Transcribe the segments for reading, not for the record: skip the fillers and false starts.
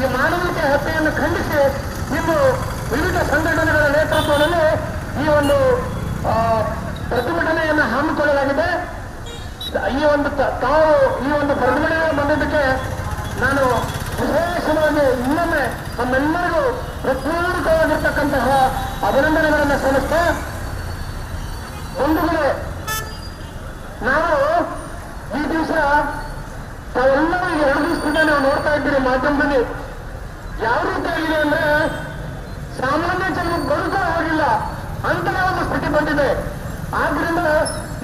ಈ ಮಾನವೀಯತೆ ಹತ್ಯೆಯನ್ನು ಖಂಡಿಸಿ ಇಂದು ವಿವಿಧ ಸಂಘಟನೆಗಳ ನೇತೃತ್ವದಲ್ಲಿ ಈ ಒಂದು ಪ್ರತಿಭಟನೆಯನ್ನು ಹಮ್ಮಿಕೊಳ್ಳಲಾಗಿದೆ. ಈ ಒಂದು ತಾವು ಈ ಒಂದು ಪ್ರತಿಭಟನೆ ಬಂದಿದ್ದಕ್ಕೆ ನಾನು ವಿಶೇಷವಾಗಿ ಇನ್ನೊಮ್ಮೆ ನಮ್ಮೆಲ್ಲರಿಗೂ ಹೃತ್ಪೂರ್ವಕವಾಗಿರ್ತಕ್ಕಂತಹ ಅಭಿನಂದನೆಗಳನ್ನು ಸಲ್ಲಿಸ್ತಾ, ಬಂಧುಗಳೇ, ನಾವು ಈ ದಿವಸ ತಾವೆಲ್ಲರೂ ಈಗ 2 ದಿವಸದಿಂದ ನಾವು ನೋಡ್ತಾ ಇದ್ದೀರಿ ಮಾಧ್ಯಮದಲ್ಲಿ ಯಾವ ರೀತಿ ಆಗಿದೆ ಅಂದ್ರೆ ಸಾಮಾನ್ಯ ಜನ ಬದುಕೋ ಹೋಗಿಲ್ಲ ಅಂತ ಒಂದು ಸ್ಥಿತಿ ಬಂದಿದೆ. ಆದ್ರಿಂದ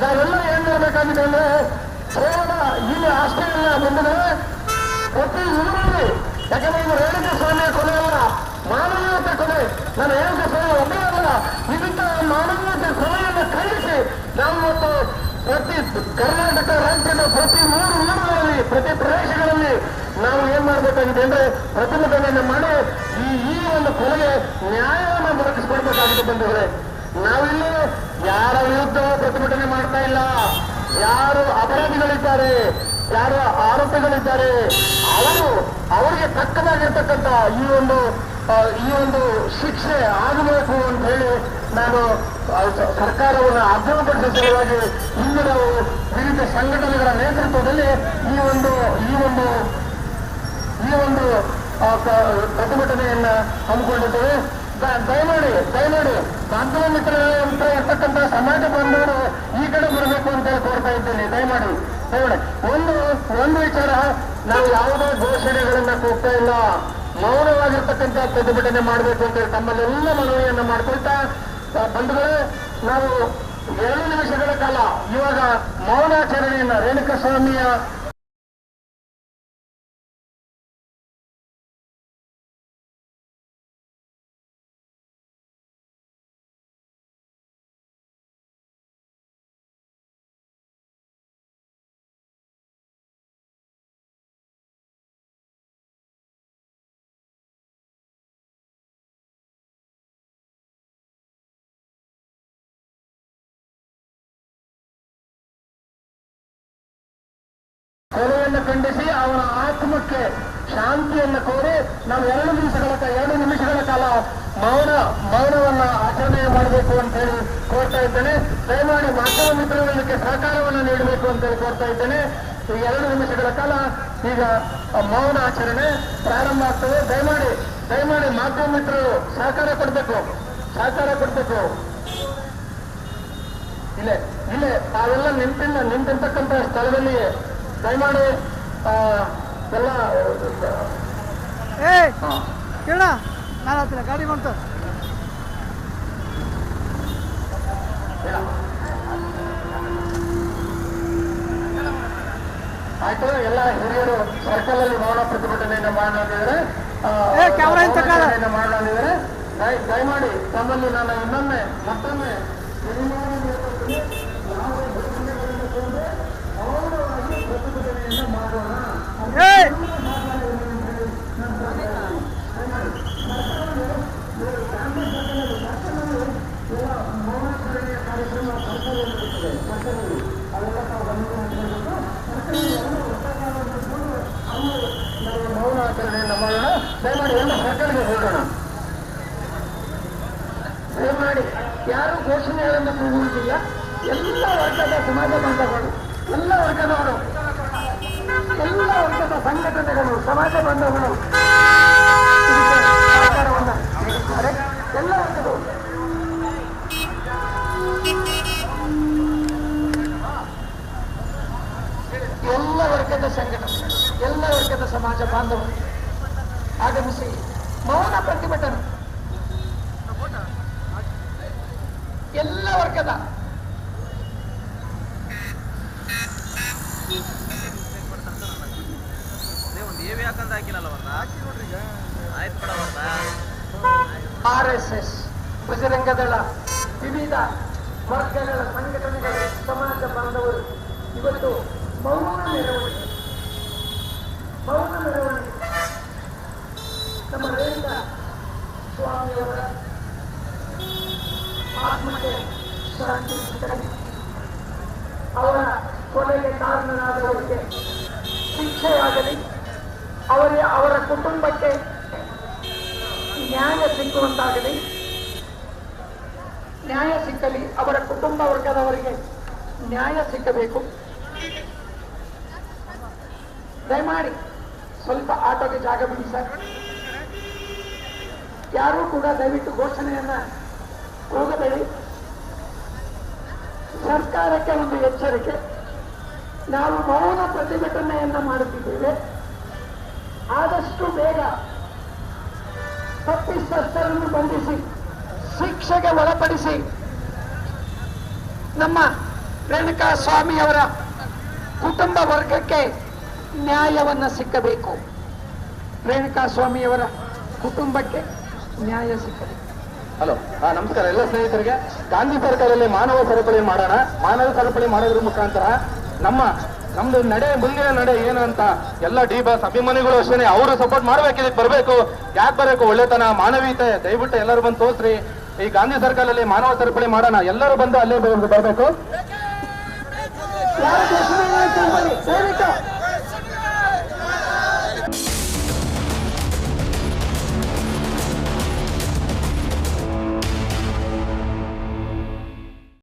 ನಾವೆಲ್ಲ ಏನ್ ಮಾಡಬೇಕಾಗಿದೆ ಅಂದ್ರೆ ಕೇವಲ ಇಲ್ಲಿ ಅಷ್ಟೇ ಅಲ್ಲ ಬಂದಿದೆ, ಪ್ರತಿ ಊರಲ್ಲಿ, ಯಾಕಂದ್ರೆ ಇದು ರೇಣುಕಾ ಸ್ವಾಮಿಯ ಕೊಲೆ ಅಲ್ಲ, ಮಾನವೀಯತೆ ಕೊಲೆ. ನಾನು ರೇಣುಕಾ ಸ್ವಾಮಿ ಒಬ್ಬರೇ ಅಲ್ಲ, ಇಂಥ ಮಾನವೀಯತೆ ಕೊಲೆಯನ್ನು ಖಂಡಿಸಿ ನಾವು ಇವತ್ತು ಪ್ರತಿ ಕರ್ನಾಟಕ ರಾಜ್ಯದ ಪ್ರತಿ 3 ಊರುಗಳಲ್ಲಿ, ಪ್ರತಿ ಪ್ರದೇಶಗಳಲ್ಲಿ ನಾವು ಏನ್ ಮಾಡಬೇಕಾಗಿದೆ ಅಂದ್ರೆ ಪ್ರತಿಭಟನೆಯನ್ನು ಮಾಡಿ ಈ ಒಂದು ಕೊಲೆಗೆ ನ್ಯಾಯವನ್ನು ದೊರಕಿಸಿಕೊಡ್ಬೇಕಾಗಿದೆ. ಬಂದಿದ್ರೆ ನಾವಿಲ್ಲಿ ಯಾರ ವಿರುದ್ಧ ಪ್ರತಿಭಟನೆ ಮಾಡ್ತಾ ಇಲ್ಲ. ಯಾರು ಅಪರಾಧಿಗಳಿದ್ದಾರೆ, ಯಾರು ಆರೋಪಿಗಳಿದ್ದಾರೆ, ಅವರಿಗೆ ತಕ್ಕದಾಗಿರ್ತಕ್ಕಂಥ ಈ ಒಂದು ಶಿಕ್ಷೆ ಆಗಬೇಕು ಅಂತ ಹೇಳಿ ನಾನು ಸರ್ಕಾರವನ್ನು ಆಗ್ರಹಪಡಿಸುವ ಸಲುವಾಗಿ ಇಂದು ನಾವು ವಿವಿಧ ಸಂಘಟನೆಗಳ ನೇತೃತ್ವದಲ್ಲಿ ಈ ಒಂದು ಪ್ರತಿಭಟನೆಯನ್ನ ಹಮ್ಮಿಕೊಂಡಿದ್ದೇವೆ. ದಯಮಾಡಿ ಮಾಧ್ಯಮ ಮಿತ್ರರಂತ ಇರ್ತಕ್ಕಂಥ ಸಮಾಜ ಬಾಂಧವರು ಈ ಕಡೆ ಬರಬೇಕು ಅಂತ ಹೇಳಿ ಕೋರ್ತಾ ಇದ್ದೇನೆ. ದಯಮಾಡಿ ಒಂದು ವಿಚಾರ, ನಾವು ಯಾವುದೇ ಘೋಷಣೆಗಳನ್ನ ಕೂಗ್ತಾ ಇಲ್ಲ, ಮೌನವಾಗಿರ್ತಕ್ಕಂಥ ಪ್ರತಿಭಟನೆ ಮಾಡಬೇಕು ಅಂತ ಹೇಳಿ ತಮ್ಮಲ್ಲೆಲ್ಲ ಮನವಿಯನ್ನ ಮಾಡ್ಕೊಳ್ತಾ, ಬಂಧುಗಳೇ, ನಾವು 2 ನಿಮಿಷಗಳ ಕಾಲ ಇವಾಗ ಮೌನಾಚರಣೆಯನ್ನ ರೇಣುಕಾ ಸ್ವಾಮಿಯ ಕೊಲೆಯನ್ನು ಖಂಡಿಸಿ ಅವನ ಆತ್ಮಕ್ಕೆ ಶಾಂತಿಯನ್ನು ಕೋರಿ ನಾವು 2 ನಿಮಿಷಗಳ ಕಾಲ ಮೌನವನ್ನ ಆಚರಣೆ ಮಾಡಬೇಕು ಅಂತ ಹೇಳಿ ಕೋರ್ತಾ ಇದ್ದೇನೆ. ದಯಮಾಡಿ ಮಾಧ್ಯಮ ಮಿತ್ರರಿಗೆ ಸಹಕಾರವನ್ನು ನೀಡಬೇಕು ಅಂತ ಹೇಳಿ ಕೋರ್ತಾ ಇದ್ದೇನೆ. ಈ 2 ನಿಮಿಷಗಳ ಕಾಲ ಈಗ ಮೌನ ಆಚರಣೆ ಪ್ರಾರಂಭ ಆಗ್ತದೆ. ದಯಮಾಡಿ ಮಾಧ್ಯಮ ಮಿತ್ರರು ಸಹಕಾರ ಕೊಡ್ಬೇಕು. ಇಲ್ಲೇ ತಾವೆಲ್ಲ ನಿಂತಿರ್ತಕ್ಕಂಥ ಸ್ಥಳದಲ್ಲಿ ದಯಮಾಡಿ ಎಲ್ಲ ಕೇಳ ನಾನು ಹತ್ತಿರ ಗಾಡಿ ಮಾಡ್ತ ಆಯ್ತು. ಎಲ್ಲ ಹಿರಿಯರು ಸರ್ಕಲ್ ಅಲ್ಲಿ ಮೌನ ಪ್ರತಿಭಟನೆಯನ್ನು ಮಾಡಲಾಗಿದ್ದಾರೆ. ದಯಮಾಡಿ ತಮ್ಮಲ್ಲಿ ನಾನು ಮತ್ತೊಮ್ಮೆ ಪ್ರತಿಭಟನೆಯನ್ನು ಮಾಡೋಣ. ಮೌನಾಚರಣೆಯನ್ನು ಮಾಡೋಣ. ದಯಮಾಡಿ ಎಲ್ಲ ಸರ್ಕಾರಕ್ಕೆ ಹೋಗೋಣ. ದಯಮಾಡಿ ಯಾರು ಘೋಷಣೆಗಳನ್ನು ಕೂಗುವುದಿಲ್ಲ. ಎಲ್ಲ ವರ್ಗದ ಸಮಾಜ ಬಾಂಧವರು, ಎಲ್ಲ ವರ್ಗದವರು, ಎಲ್ಲ ವರ್ಗದ ಸಂಘಟನೆಗಳು, ಸಮಾಜ ಬಾಂಧವರು ಸಹಕಾರವನ್ನು ನೀಡುತ್ತಾರೆ. ಎಲ್ಲ ವರ್ಗದವರು ಎಲ್ಲ ವರ್ಗದ ಸಂಘಟನೆ, ಎಲ್ಲ ವರ್ಗದ ಸಮಾಜ ಬಾಂಧವರು ಆಗಮಿಸಿ ಮೌನ ಪ್ರತಿಭಟನೆ, ಎಲ್ಲ ವರ್ಗದ RSS, ಬಜರಂಗ ದಳ, ವಿವಿಧ ವರ್ಗಗಳ ಸಂಘಟನೆಗಳು, ಸಮಾಜ ಬಾಂಧವರು ಇವತ್ತು ಮೌನ ಮೆರವಣಿಗೆ ನಮ್ಮ ರೇಣುಕಾ ಸ್ವಾಮಿಯವರ ಆತ್ಮಕ್ಕೆ ಶಾಂತಿ ಸಿಗಲಿ, ಅವರ ಕೊಲೆಗೆ ಕಾರಣರಾದವರಿಗೆ ಶಿಕ್ಷೆಯಾಗಲಿ, ಅವರ ಕುಟುಂಬಕ್ಕೆ ನ್ಯಾಯ ಸಿಕ್ಕುವಂತಾಗಲಿ, ನ್ಯಾಯ ಸಿಕ್ಕಲಿ, ಅವರ ಕುಟುಂಬ ವರ್ಗದವರಿಗೆ ನ್ಯಾಯ ಸಿಕ್ಕಬೇಕು. ದಯಮಾಡಿ ಸ್ವಲ್ಪ ಆಟೋಗೆ ಜಾಗ ಬಿಡಿ ಸರ್. ಯಾರೂ ಕೂಡ ದಯವಿಟ್ಟು ಘೋಷಣೆಯನ್ನ ಹೋಗಬೇಡಿ. ಸರ್ಕಾರಕ್ಕೆ ಒಂದು ಎಚ್ಚರಿಕೆ, ನಾವು ಮೌನ ಪ್ರತಿಭಟನೆಯನ್ನ ಮಾಡುತ್ತಿದ್ದೇವೆ. ಆದಷ್ಟು ಬೇಗ ತಪ್ಪಿತಸ್ಥರನ್ನು ಬಂಧಿಸಿ ಶಿಕ್ಷೆಗೆ ಒಳಪಡಿಸಿ ನಮ್ಮ ರೇಣುಕಾ ಸ್ವಾಮಿಯವರ ಕುಟುಂಬ ವರ್ಗಕ್ಕೆ ನ್ಯಾಯವನ್ನ ಸಿಕ್ಕಬೇಕು. ರೇಣುಕಾ ಸ್ವಾಮಿಯವರ ಕುಟುಂಬಕ್ಕೆ ನ್ಯಾಯ ಸಿಕ್ಕಬೇಕು. ಹಲೋ, ನಮಸ್ಕಾರ ಎಲ್ಲ ಸ್ನೇಹಿತರಿಗೆ. ಗಾಂಧಿ ಸರ್ಕಾರದಲ್ಲಿ ಮಾನವ ಸರಪಳಿ ಮಾಡೋಣ. ಮಾನವ ಸರಪಳಿ ಮಾಡೋದ್ರ ಮುಖಾಂತರ ನಮ್ದು ಮುಂದಿನ ನಡೆ ಏನು ಅಂತ ಎಲ್ಲ ಡಿ ಬಾಸ್ ಅಭಿಮಾನಿಗಳು ಅಷ್ಟೇ ಅವರು ಸಪೋರ್ಟ್ ಮಾಡ್ಬೇಕು. ಇದಕ್ಕೆ ಬರಬೇಕು. ಯಾಕೆ ಬರಬೇಕು? ಒಳ್ಳೆತನ, ಮಾನವೀಯತೆ. ದಯವಿಟ್ಟು ಎಲ್ಲರೂ ಬಂದು ತೋರಿಸ್ರಿ. ಈ ಗಾಂಧಿ ಸರ್ಕಾರದಲ್ಲಿ ಮಾನವ ಸರಪಳಿ ಮಾಡೋಣ. ಎಲ್ಲರೂ ಬಂದು ಅಲ್ಲೇ ಬರಬೇಕು.